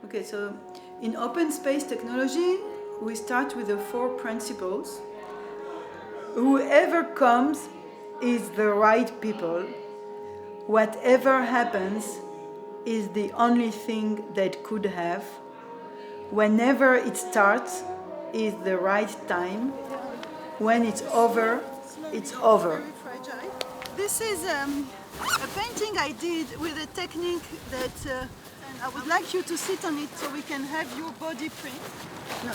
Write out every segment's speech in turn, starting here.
Okay, so in open space technology, we start with the 4 principles. Whoever comes is the right people. Whatever happens is the only thing that could have. Whenever it starts is the right time. When it's over, it's over. This is a painting I did with a technique that I would like you to sit on it so we can have your body print. No.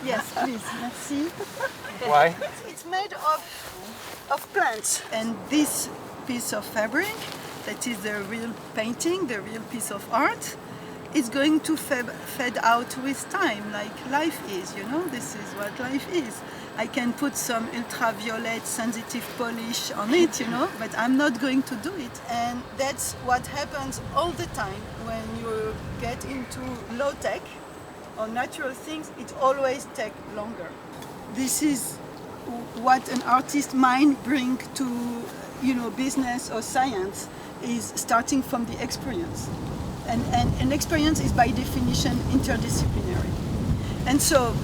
Yes, please. Merci. Why? It's made of plants. And this piece of fabric, that is the real painting, the real piece of art, is going to fade out with time, like life is, you know? This is what life is. I can put some ultraviolet sensitive polish on it, you know, but I'm not going to do it. And that's what happens all the time when you get into low tech or natural things. It always takes longer. This is what an artist mind bring to, you know, business or science, is starting from the experience. And an experience is by definition interdisciplinary. And so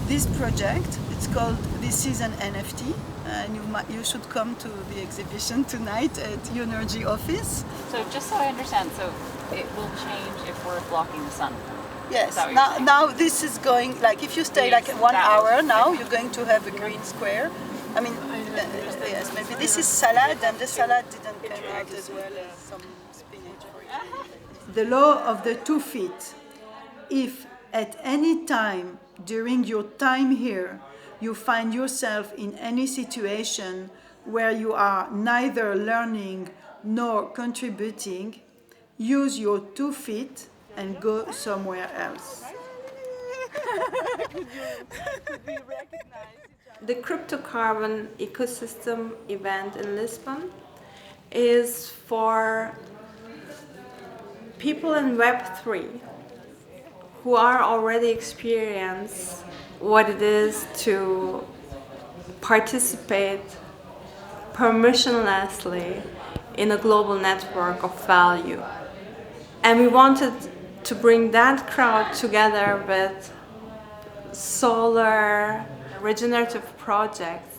this project, it's called This is an NFT, and you should come to the exhibition tonight at UNRG office. So just so I understand, so it will change if we're blocking the sun? Yes, now this is going, like if you stay like 1 hour now, you're going to have a green square. I mean, yes, maybe this is salad, and the salad didn't come out as well as some spinach for you. The law of the 2 feet. If at any time during your time here you find yourself in any situation where you are neither learning nor contributing, use your 2 feet and go somewhere else. The Cryptocarbon Ecosystem event in Lisbon is for people in Web3 who are already experienced what it is to participate permissionlessly in a global network of value. And we wanted to bring that crowd together with solar regenerative projects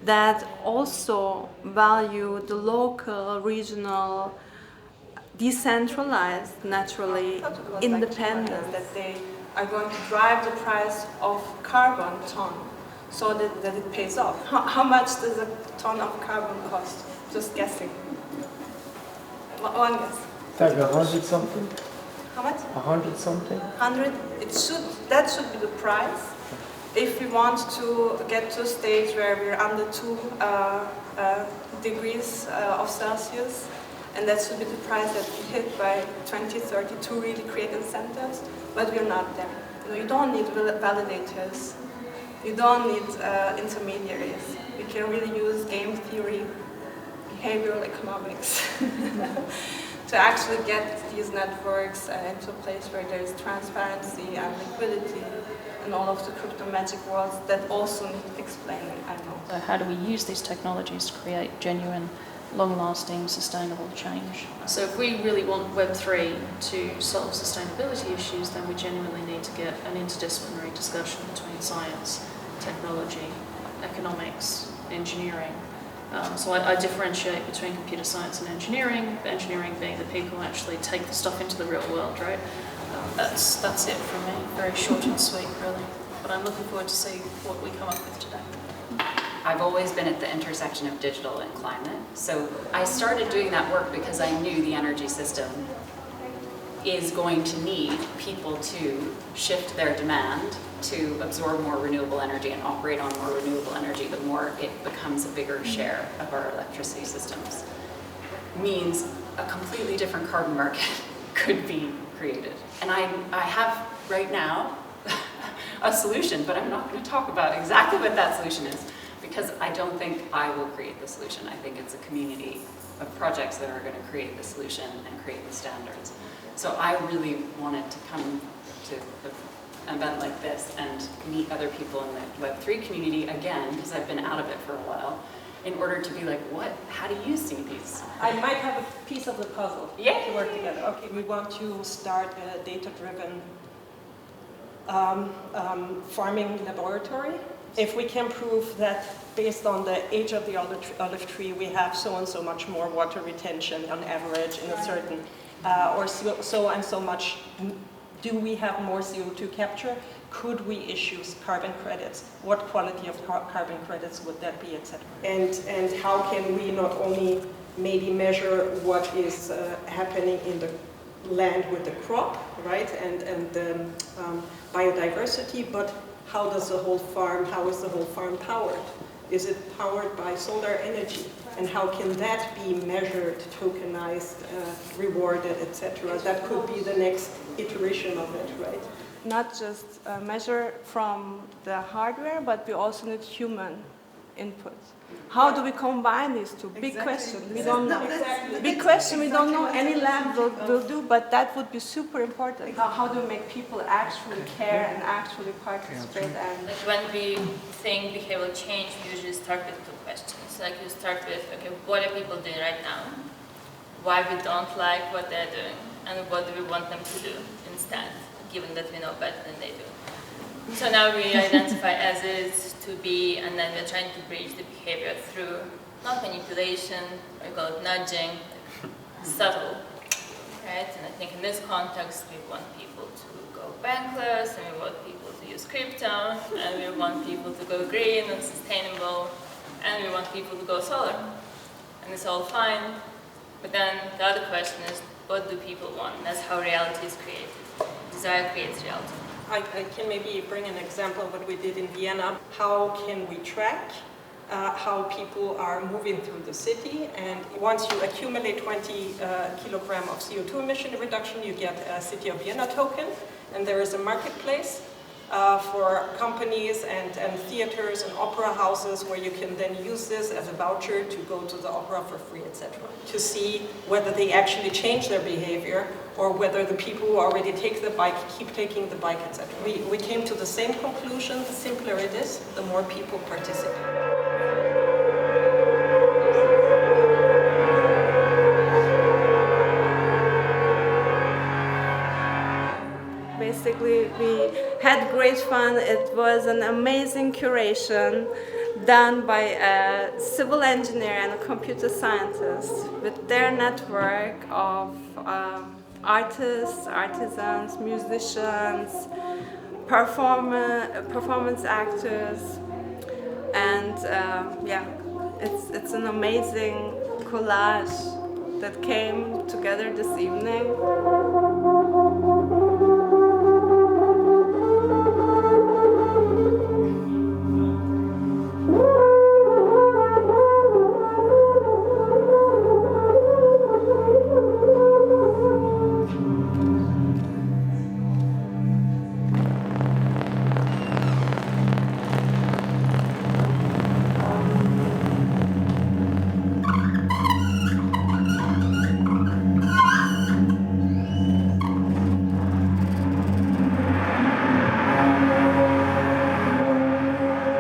that also value the local, regional, decentralized, naturally independent, that they are going to drive the price of carbon ton so that it pays off. How much does a ton of carbon cost? Just guessing. One guess. Like 100 something? How much? 100 something? 100. That should be the price. If we want to get to a stage where we're under 2 degrees of Celsius, and that should be the price that we hit by 2030 to really create incentives, but we're not there. You don't need validators. You don't need intermediaries. You can really use game theory, behavioral economics to actually get these networks into a place where there is transparency and liquidity and all of the crypto magic worlds that also need explaining, I know. So how do we use these technologies to create genuine, long-lasting, sustainable change? So if we really want Web3 to solve sustainability issues, then we genuinely need to get an interdisciplinary discussion between science, technology, economics, engineering. So I differentiate between computer science and engineering being the people who actually take the stuff into the real world, right? That's it from me, very short and sweet really. But I'm looking forward to see what we come up with today. I've always been at the intersection of digital and climate. So I started doing that work because I knew the energy system is going to need people to shift their demand to absorb more renewable energy and operate on more renewable energy. The more it becomes a bigger share of our electricity systems means a completely different carbon market could be created. And I have right now a solution, but I'm not going to talk about exactly what that solution is, because I don't think I will create the solution. I think it's a community of projects that are going to create the solution and create the standards. So I really wanted to come to an event like this and meet other people in the Web3 community again, because I've been out of it for a while, in order to be like, what? How do you see these? I might have a piece of the puzzle Yeah. to work together. Okay, we want to start a data-driven farming laboratory. If we can prove that based on the age of the olive tree, we have so and so much more water retention on average in a certain, or so and so much, do we have more CO2 capture? Could we issue carbon credits? What quality of carbon credits would that be, etc.? And how can we not only maybe measure what is happening in the land with the crop, right, and the biodiversity, but how is the whole farm powered? Is it powered by solar energy? And how can that be measured, tokenized, rewarded, etc.? That could be the next iteration of it, right? Not just measure from the hardware, but we also need human input. How do we combine these two? Big question. We don't know. Big question. We don't know. Any lab will do, but that would be super important. How do we make people actually care and actually participate? And like when we think behavioral change, we usually start with two questions. Like you start with, okay, what are people doing right now? Why we don't like what they're doing, and what do we want them to do instead, given that we know better than they do. So now we identify as is, to be, and then we're trying to bridge the behavior through not manipulation, we call it nudging, subtle, right? And I think in this context, we want people to go bankless, and we want people to use crypto, and we want people to go green and sustainable, and we want people to go solar. And it's all fine, but then the other question is, what do people want? And that's how reality is created. Desire creates reality. I can maybe bring an example of what we did in Vienna. How can we track how people are moving through the city? And once you accumulate 20 kilogram of CO2 emission reduction, you get a City of Vienna token. And there is a marketplace for companies and theaters and opera houses where you can then use this as a voucher to go to the opera for free, etc. To see whether they actually change their behavior or whether the people who already take the bike keep taking the bike, etc. We came to the same conclusion: the simpler it is, the more people participate. Basically, we had great fun. It was an amazing curation done by a civil engineer and a computer scientist with their network of artists, artisans, musicians, performance actors, and yeah, it's an amazing collage that came together this evening.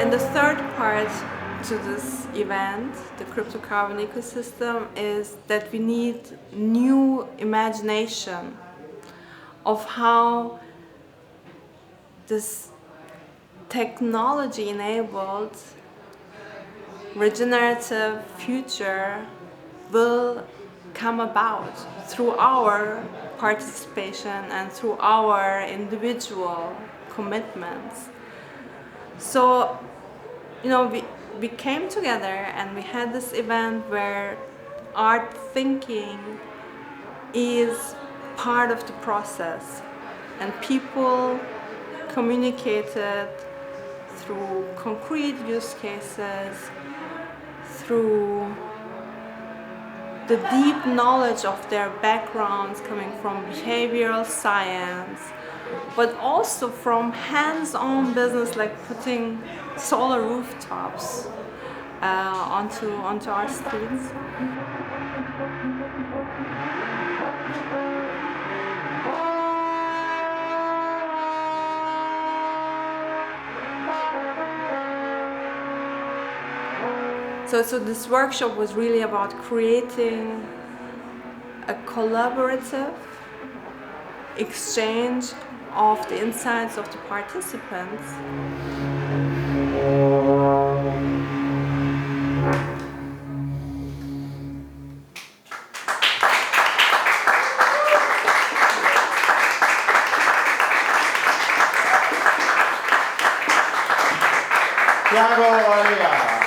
And the third part to this event, the cryptocarbon ecosystem, is that we need new imagination of how this technology-enabled regenerative future will come about through our participation and through our individual commitments. So, you know, we came together and we had this event where art thinking is part of the process, and people communicated through concrete use cases, through the deep knowledge of their backgrounds coming from behavioral science, but also from hands-on business like putting solar rooftops onto our streets. So this workshop was really about creating a collaborative exchange of the insights of the participants. Tiago, Maria.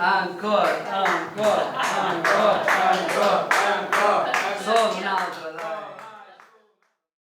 Ancora, ancora, ancora, ancora.